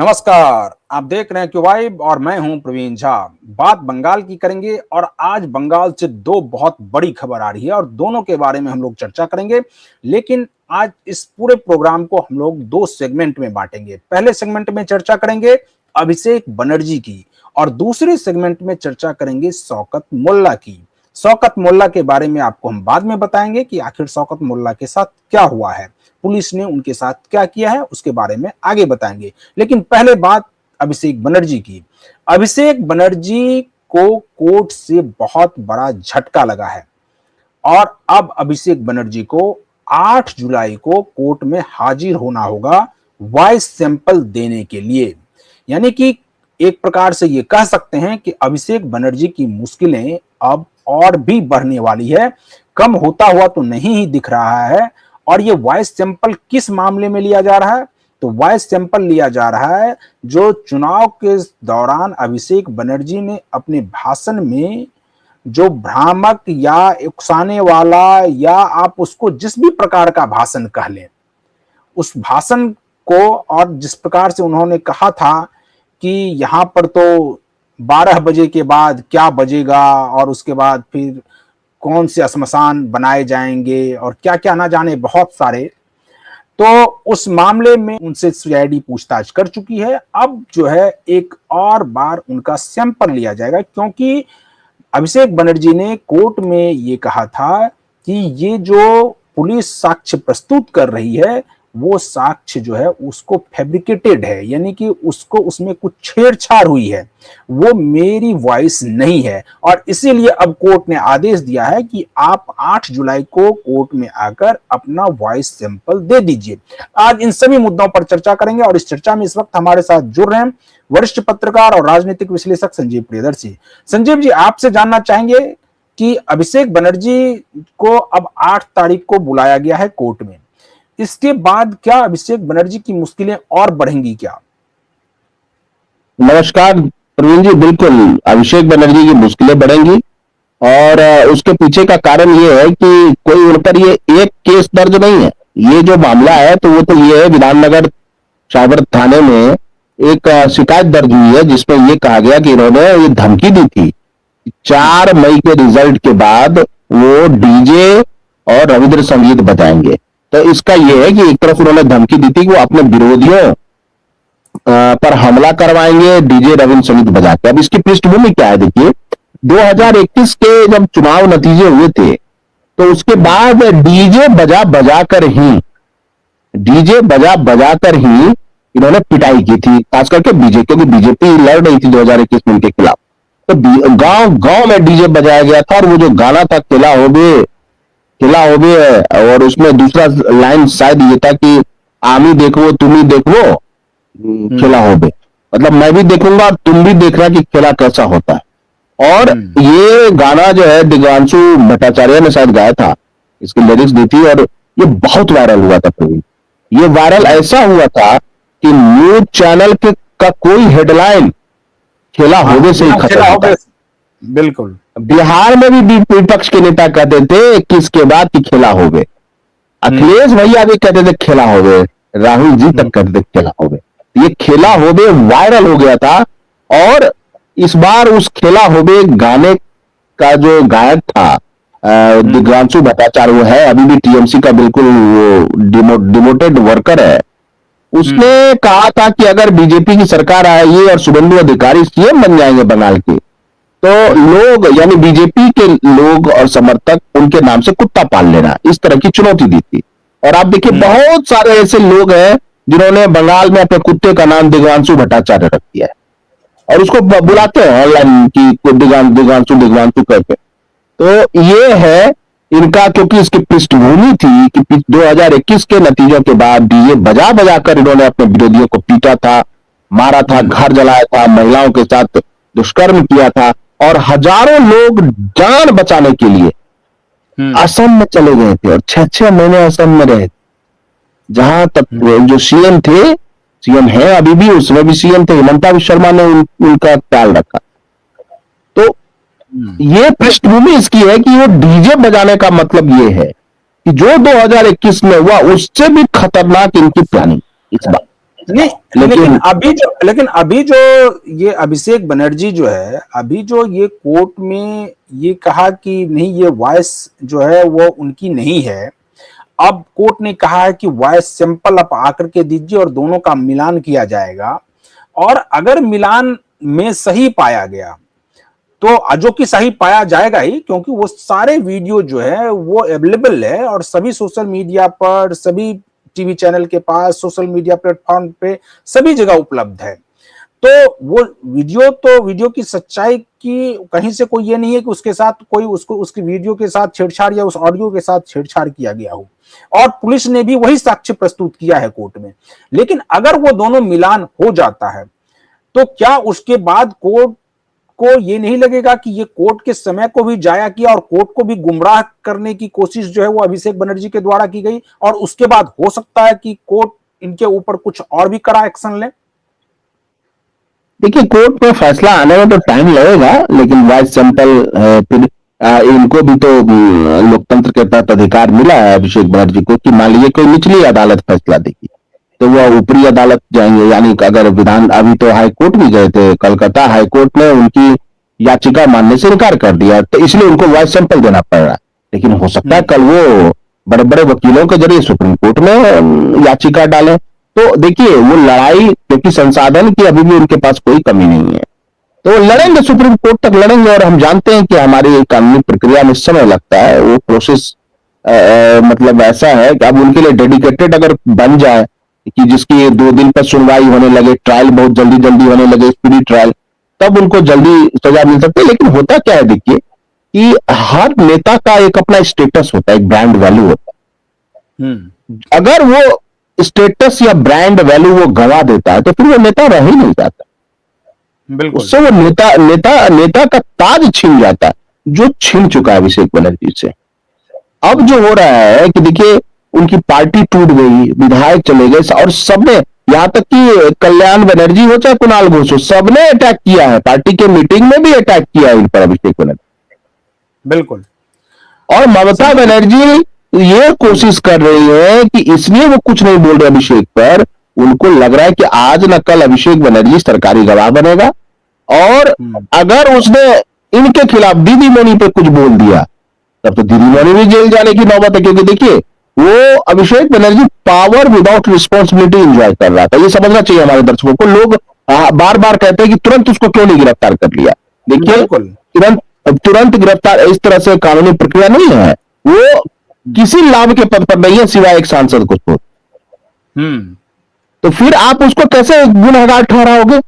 नमस्कार, आप देख रहे हैं क्यों वाइब और मैं हूं प्रवीण झा। बात बंगाल की करेंगे और आज बंगाल से दो बहुत बड़ी खबर आ रही है और दोनों के बारे में हम लोग चर्चा करेंगे। लेकिन आज इस पूरे प्रोग्राम को हम लोग दो सेगमेंट में बांटेंगे। पहले सेगमेंट में चर्चा करेंगे अभिषेक बनर्जी की और दूसरे सेगमेंट में चर्चा करेंगे शौकत मोल्ला की। शौकत मोल्ला के बारे में आपको हम बाद में बताएंगे कि आखिर शौकत मोल्ला के साथ क्या हुआ है, पुलिस ने उनके साथ क्या किया है, उसके बारे में आगे बताएंगे। लेकिन पहले बात अभिषेक बनर्जी की। अभिषेक बनर्जी को कोर्ट से बहुत बड़ा झटका लगा है और अब अभिषेक बनर्जी को 8 जुलाई को कोर्ट में हाजिर होना होगा वॉइस सैंपल देने के लिए। यानी कि एक प्रकार से ये कह सकते हैं कि अभिषेक बनर्जी की मुश्किलें अब और भी बढ़ने वाली है। कम होता हुआ तो नहीं ही दिख रहा है। और ये वॉइस सैंपल किस मामले में लिया जा रहा है? तो वॉइस सैंपल लिया जा रहा है जो चुनाव के दौरान अभिषेक बनर्जी ने अपने भाषण में जो भ्रामक या उकसाने वाला या आप उसको जिस भी प्रकार का भाषण कह लें, उस भाषण को और जिस प्रकार से उन्होंने कहा था कि यहां पर तो 12 बजे के बाद क्या बजेगा और उसके बाद फिर कौन से श्मशान बनाए जाएंगे और क्या क्या ना जाने बहुत सारे, तो उस मामले में उनसे सीआईडी पूछताछ कर चुकी है। अब जो है एक और बार उनका सैंपल लिया जाएगा क्योंकि अभिषेक बनर्जी ने कोर्ट में ये कहा था कि ये जो पुलिस साक्ष्य प्रस्तुत कर रही है वो साक्ष्य जो है उसको फैब्रिकेटेड है, यानी कि उसको उसमें कुछ छेड़छाड़ हुई है, वो मेरी वॉइस नहीं है। और इसीलिए अब कोर्ट ने आदेश दिया है कि आप 8 जुलाई को कोर्ट में आकर अपना वॉइस सैंपल दे दीजिए। आज इन सभी मुद्दों पर चर्चा करेंगे और इस चर्चा में इस वक्त हमारे साथ जुड़ रहे हैं वरिष्ठ पत्रकार और राजनीतिक विश्लेषक संजीव प्रियदर्शी। संजीव जी, आपसे जानना चाहेंगे कि अभिषेक बनर्जी को अब 8 तारीख को बुलाया गया है कोर्ट में, इसके बाद क्या अभिषेक बनर्जी की मुश्किलें और बढ़ेंगी क्या? नमस्कार प्रवीण जी, बिल्कुल अभिषेक बनर्जी की मुश्किलें बढ़ेंगी और उसके पीछे का कारण ये है कि कोई उन पर ये एक केस दर्ज नहीं है। ये जो मामला है तो वो तो ये है, विधाननगर साइबर थाने में एक शिकायत दर्ज हुई है जिसमें ये कहा गया कि इन्होंने ये धमकी दी थी 4 मई के रिजल्ट के बाद वो डीजे और रविंद्र संगीत बजाएंगे। तो इसका यह है कि एक तरफ उन्होंने धमकी दी थी कि वो अपने विरोधियों पर हमला करवाएंगे डीजे रविंद्र संगीत बजा के। अब इसकी पृष्ठभूमि क्या है, देखिए 2021 के जब चुनाव नतीजे हुए थे तो उसके बाद डीजे बजा बजा कर ही इन्होंने पिटाई की थी, खास करके बीजेपी, क्योंकि बीजेपी लड़ रही थी 2021 में उनके खिलाफ। तो गांव गांव में डीजे बजाया गया था और वो जो गाना था खिला हो बे और उसमें दूसरा लाइन शायद ये था कि आमी देखो तुम ही देखो खिला हो बे, मतलब मैं भी देखूंगा और तुम भी देखना कि खेला कैसा होता है। और ये गाना जो है दिव्यांशु भट्टाचार्य ने शायद गाया था, इसकी लिरिक्स दी थी और ये बहुत वायरल हुआ था प्रवीण। ये वायरल ऐसा हुआ था कि न्यूज चैनल के का कोई हेडलाइन खेला होने से ही खत्म होता है। बिल्कुल, बिहार में भी विपक्ष के नेता कहते थे किसके बाद कि खेला हो गए, अखिलेश भैया भी कहते थे खेला हो गए, राहुल जी तक कहते थे खेला हो गए। ये खेला हो गए वायरल हो गया था और इस बार उस खेला हो गए गाने का जो गायक था दिव्यांशु भट्टाचार्य, वो है अभी भी टीएमसी का बिल्कुल डिमोटेड वर्कर है। उसने कहा था कि अगर बीजेपी की सरकार आएगी और शुभेंदु अधिकारी सीएम बन जाएंगे बंगाल के, तो लोग यानी बीजेपी के लोग और समर्थक उनके नाम से कुत्ता पाल लेना, इस तरह की चुनौती दी थी। और आप देखिए बहुत सारे ऐसे लोग हैं जिन्होंने बंगाल में अपने कुत्ते का नाम दिव्यांशु भट्टाचार्य रख दिया है और उसको बुलाते हैं ऑनलाइन की दिव्यांशु करके। तो ये है इनका, क्योंकि इसकी पृष्ठभूमि थी कि 2021 के नतीजों के बाद डीजे बजा बजा कर इन्होंने अपने विरोधियों को पीटा था, मारा था, घर जलाया था, महिलाओं के साथ दुष्कर्म किया था और हजारों लोग जान बचाने के लिए असम में चले गए थे और 6-6 महीने असम में रहे। जहां तक जो सीएम थे, सीएम है अभी भी, उसमें भी सीएम थे, हिमंता विश्व शर्मा ने उनका ख्याल रखा। तो ये पृष्ठभूमि इसकी है कि वो डीजे बजाने का मतलब ये है कि जो 2021 में हुआ उससे भी खतरनाक इनकी प्लानिंग इस बार। नहीं, लेकिन लेकिन अभी जो ये अभिषेक बनर्जी जो है, अभी जो ये कोर्ट में ये कहा कि नहीं, ये वॉइस जो है वो उनकी नहीं है। अब कोर्ट ने कहा है कि वॉइस सैंपल आप आकर के दीजिए और दोनों का मिलान किया जाएगा, और अगर मिलान में सही पाया गया तो जो कि सही पाया जाएगा ही, क्योंकि वो सारे वीडियो जो है वो अवेलेबल है और सभी सोशल मीडिया पर, सभी टीवी चैनल के पास, सोशल मीडिया प्लेटफॉर्म पे सभी जगह उपलब्ध है। तो वो वीडियो की सच्चाई की कहीं से कोई ये नहीं है कि उसके साथ कोई उसको उसकी वीडियो के साथ छेड़छाड़ या उस ऑडियो के साथ छेड़छाड़ किया गया हो, और पुलिस ने भी वही साक्ष्य प्रस्तुत किया है कोर्ट में। लेकिन अगर वो दोनों मिलान हो जाता है तो क्या उसके बाद कोर्ट को ये नहीं लगेगा कि ये कोर्ट के समय को भी जाया किया और कोर्ट को भी गुमराह करने की कोशिश जो है वो अभिषेक बनर्जी के द्वारा की गई, और उसके बाद हो सकता है कि कोर्ट इनके ऊपर कुछ और भी कड़ा एक्शन ले? देखिए, कोर्ट में फैसला आने में तो टाइम लगेगा, लेकिन वॉइस सैंपल फिर इनको भी तो लोकतंत्र के तहत अधिकार मिला है अभिषेक बनर्जी को कि मान लीजिए कोई निचली अदालत फैसला देगी तो वह ऊपरी अदालत जाएंगे। यानी कि अगर विधान, अभी तो हाई कोर्ट भी गए थे, कलकत्ता हाई कोर्ट ने उनकी याचिका मानने से इनकार कर दिया, तो इसलिए उनको वॉइस सैंपल देना पड़ रहा है। लेकिन हो सकता है कल वो बड़े बड़े वकीलों के जरिए सुप्रीम कोर्ट में याचिका डालें। तो देखिए, वो लड़ाई, क्योंकि संसाधन की अभी भी उनके पास कोई कमी नहीं है, तो लड़ेंगे, सुप्रीम कोर्ट तक लड़ेंगे। और हम जानते हैं कि हमारी कानूनी प्रक्रिया में समय लगता है, वो प्रोसेस मतलब ऐसा है कि अब उनके लिए डेडिकेटेड अगर बन जाए कि जिसकी 2 दिन पर सुनवाई होने लगे, ट्रायल बहुत जल्दी जल्दी होने लगे, स्पीडी ट्रायल, तब उनको जल्दी सजा मिल सकती है। लेकिन होता क्या है, देखिए कि हर नेता का एक अपना स्टेटस होता है, एक ब्रांड वैल्यू होता है। अगर वो स्टेटस या ब्रांड वैल्यू वो गंवा देता है तो फिर वो नेता रह ही नहीं जाता, उससे वो नेता का ताज छीन जाता है, जो छीन चुका है अभिषेक बनर्जी से। अब जो हो रहा है कि देखिए, उनकी पार्टी टूट गई, विधायक चले गए, और सबने, यहां तक कि कल्याण बनर्जी हो चाहे कुणाल घोष हो, सबने अटैक किया है, पार्टी के मीटिंग में भी अटैक किया है इन पर अभिषेक बनर्जी। बिल्कुल। और ममता बनर्जी ये कोशिश कर रही है कि इसलिए वो कुछ नहीं बोल रहे अभिषेक पर, उनको लग रहा है कि आज न कल अभिषेक बनर्जी सरकारी गवाह बनेगा, और अगर उसने इनके खिलाफ दीदी मणि पे कुछ बोल दिया तब तो दीदी मणि भी जेल जाने की नौबत है। क्योंकि देखिए, वो Abhishek Banerjee power without responsibility enjoy कर रहा था, ये समझना चाहिए हमारे दर्शकों को। लोग बार बार कहते हैं कि तुरंत उसको क्यों नहीं गिरफ्तार कर लिया। देखिए, तुरंत गिरफ्तार इस तरह से कानूनी प्रक्रिया नहीं है, वो किसी लाभ के पद पर नहीं है सिवाय एक सांसद को छोड़। तो फिर आप उसको कैसे गुनहगार ठहराओगे?